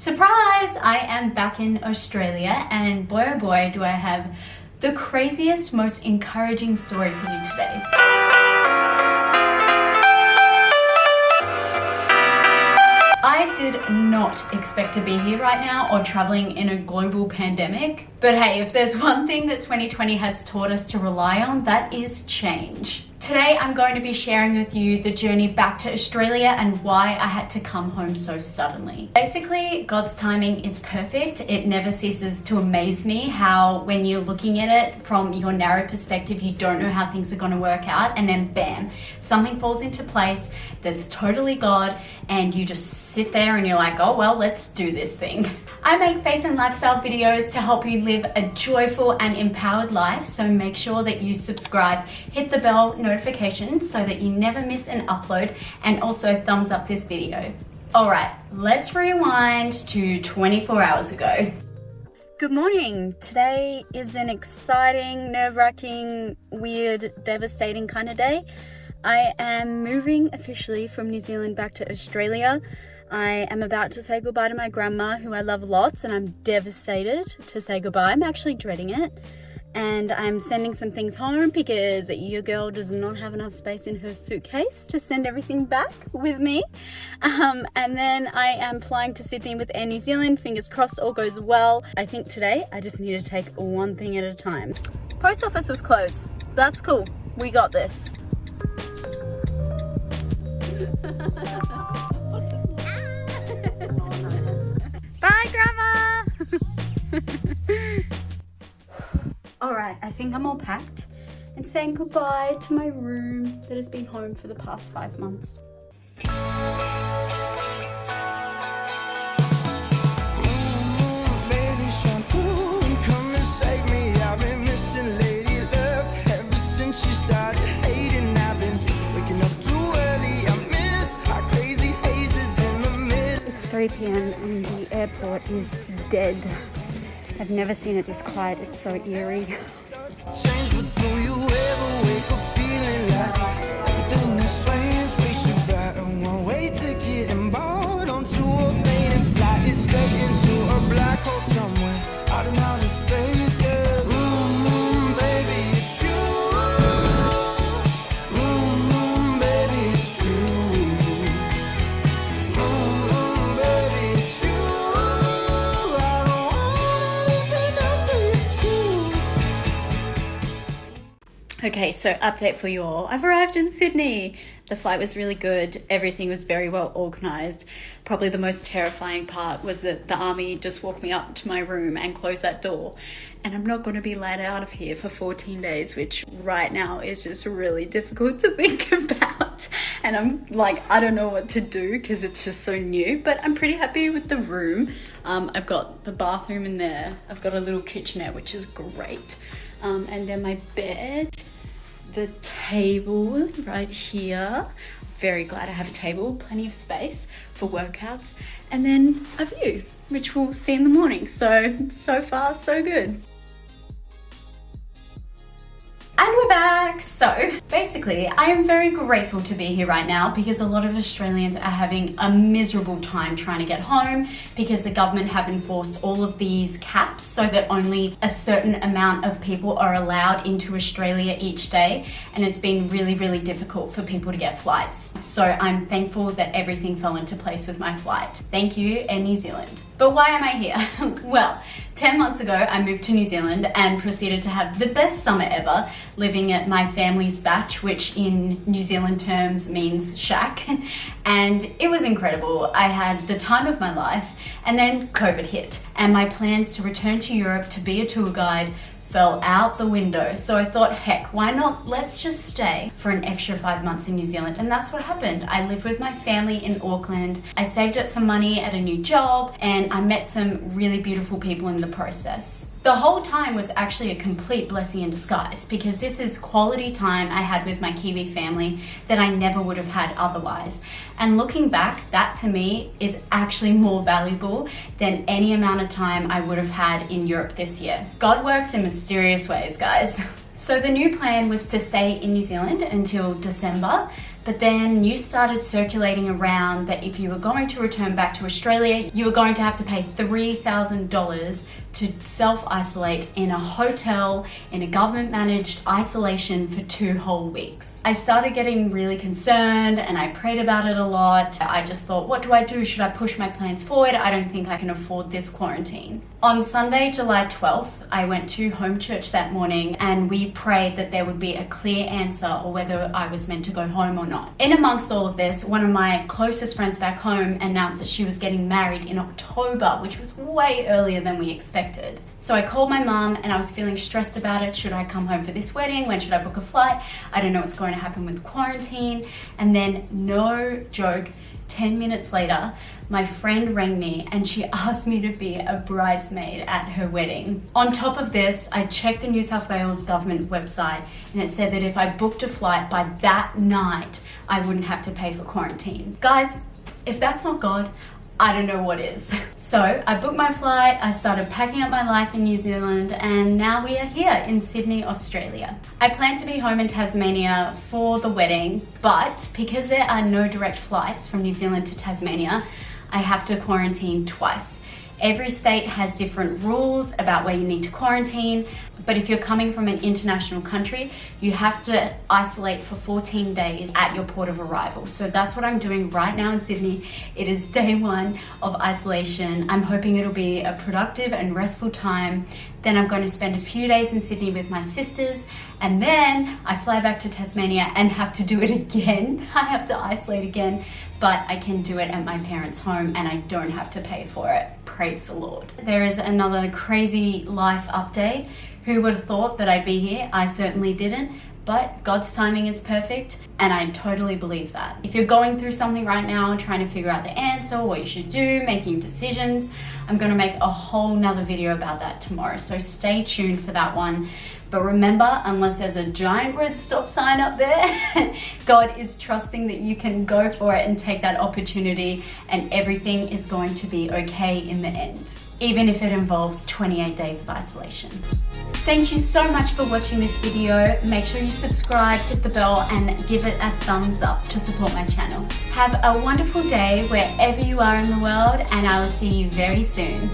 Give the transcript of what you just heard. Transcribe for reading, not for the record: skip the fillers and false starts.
Surprise! I am back in Australia, and boy oh boy do I have the craziest, most encouraging story for you today. I did not expect to be here right now or traveling in a global pandemic. But hey, if there's one thing that 2020 has taught us to rely on, that is change. Today, I'm going to be sharing with you the journey back to Australia and why I had to come home so suddenly. Basically, God's timing is perfect. It never ceases to amaze me how when you're looking at it from your narrow perspective, you don't know how things are going to work out, and then bam, something falls into place that's totally God, and you just sit there and you're like, oh well, let's do this thing. I make faith and lifestyle videos to help you live a joyful and empowered life, so make sure that you subscribe, hit the bell notification so that you never miss an upload, and also thumbs up this video. Alright, let's rewind to 24 hours ago. Good morning. Today is an exciting, nerve-wracking, weird, devastating kind of day. I am moving officially from New Zealand back to Australia. I am about to say goodbye to my grandma, who I love lots, and I'm devastated to say goodbye. I'm actually dreading it. And I'm sending some things home because your girl does not have enough space in her suitcase to send everything back with me. And then I am flying to Sydney with Air New Zealand. Fingers crossed all goes well. I think today I just need to take one thing at a time. Post office was closed. That's cool. We got this. Bye, Grandma! Alright, I think I'm all packed and saying goodbye to my room that has been home for the past 5 months. Baby shampoo, come and save me. I've been missing lady luck ever since she started hating. I've been waking up too early. I miss our crazy hazes in the middle. It's 3 p.m. and the airport is dead. I've never seen it this quiet. It's so eerie. Change, but do you ever wake up feeling like everything is strange? We should buy a one-way ticket and board onto a plane and fly it straight into a black hole somewhere out in outer space, girl. Baby, it's you. Baby, it's true. Baby, it's you. I don't want anything else but you. Okay, so update for you all. I've arrived in Sydney. The flight was really good. Everything was very well organised. Probably the most terrifying part was that the army just walked me up to my room and closed that door. And I'm not going to be let out of here for 14 days, which right now is just really difficult to think about. And I'm like, I don't know what to do because it's just so new, but I'm pretty happy with the room. I've got the bathroom in there. I've got a little kitchenette, which is great. And then my bed, the table right here. Very glad I have a table, plenty of space for workouts, and then a view, which we'll see in the morning. So far, so good. And we're back. So basically, I am very grateful to be here right now because a lot of Australians are having a miserable time trying to get home because the government have enforced all of these caps so that only a certain amount of people are allowed into Australia each day. And it's been really, really difficult for people to get flights. So I'm thankful that everything fell into place with my flight. Thank you, Air New Zealand. But why am I here? Well, 10 months ago, I moved to New Zealand and proceeded to have the best summer ever, living at my family's batch, which in New Zealand terms means shack. And it was incredible. I had the time of my life, and then COVID hit. And my plans to return to Europe to be a tour guide fell out the window. So I thought, heck, why not? Let's just stay for an extra 5 months in New Zealand. And that's what happened. I lived with my family in Auckland. I saved up some money at a new job, and I met some really beautiful people in the process. The whole time was actually a complete blessing in disguise because this is quality time I had with my Kiwi family that I never would have had otherwise. And looking back, that to me is actually more valuable than any amount of time I would have had in Europe this year. God works in mysterious ways, guys. So the new plan was to stay in New Zealand until December But then news started circulating around that if you were going to return back to Australia, you were going to have to pay $3,000 to self-isolate in a hotel in a government-managed isolation for 2 whole weeks. I started getting really concerned and I prayed about it a lot. I just thought, what do I do? Should I push my plans forward? I don't think I can afford this quarantine. On Sunday, July 12th, I went to home church that morning and we prayed that there would be a clear answer or whether I was meant to go home or not. In amongst all of this, one of my closest friends back home announced that she was getting married in October, which was way earlier than we expected. So I called my mom and I was feeling stressed about it. Should I come home for this wedding? When should I book a flight? I don't know what's going to happen with quarantine. And then, no joke, 10 minutes later, my friend rang me and she asked me to be a bridesmaid at her wedding. On top of this, I checked the New South Wales government website and it said that if I booked a flight by that night, I wouldn't have to pay for quarantine. Guys, if that's not God, I don't know what is. So I booked my flight, I started packing up my life in New Zealand, and now we are here in Sydney, Australia. I plan to be home in Tasmania for the wedding, but because there are no direct flights from New Zealand to Tasmania, I have to quarantine twice. Every state has different rules about where you need to quarantine, but if you're coming from an international country, you have to isolate for 14 days at your port of arrival. So that's what I'm doing right now in Sydney. It is day 1 of isolation. I'm hoping it'll be a productive and restful time. Then I'm going to spend a few days in Sydney with my sisters, and then I fly back to Tasmania and have to do it again. I have to isolate again, but I can do it at my parents' home and I don't have to pay for it. Praise the Lord. There is another crazy life update. Who would have thought that I'd be here? I certainly didn't, but God's timing is perfect and I totally believe that. If you're going through something right now and trying to figure out the answer, what you should do, making decisions, I'm gonna make a whole nother video about that tomorrow, so stay tuned for that one. But remember, unless there's a giant red stop sign up there, God is trusting that you can go for it and take that opportunity, and everything is going to be okay in the end, even if it involves 28 days of isolation. Thank you so much for watching this video. Make sure you subscribe, hit the bell, and give it a thumbs up to support my channel. Have a wonderful day wherever you are in the world, and I will see you very soon.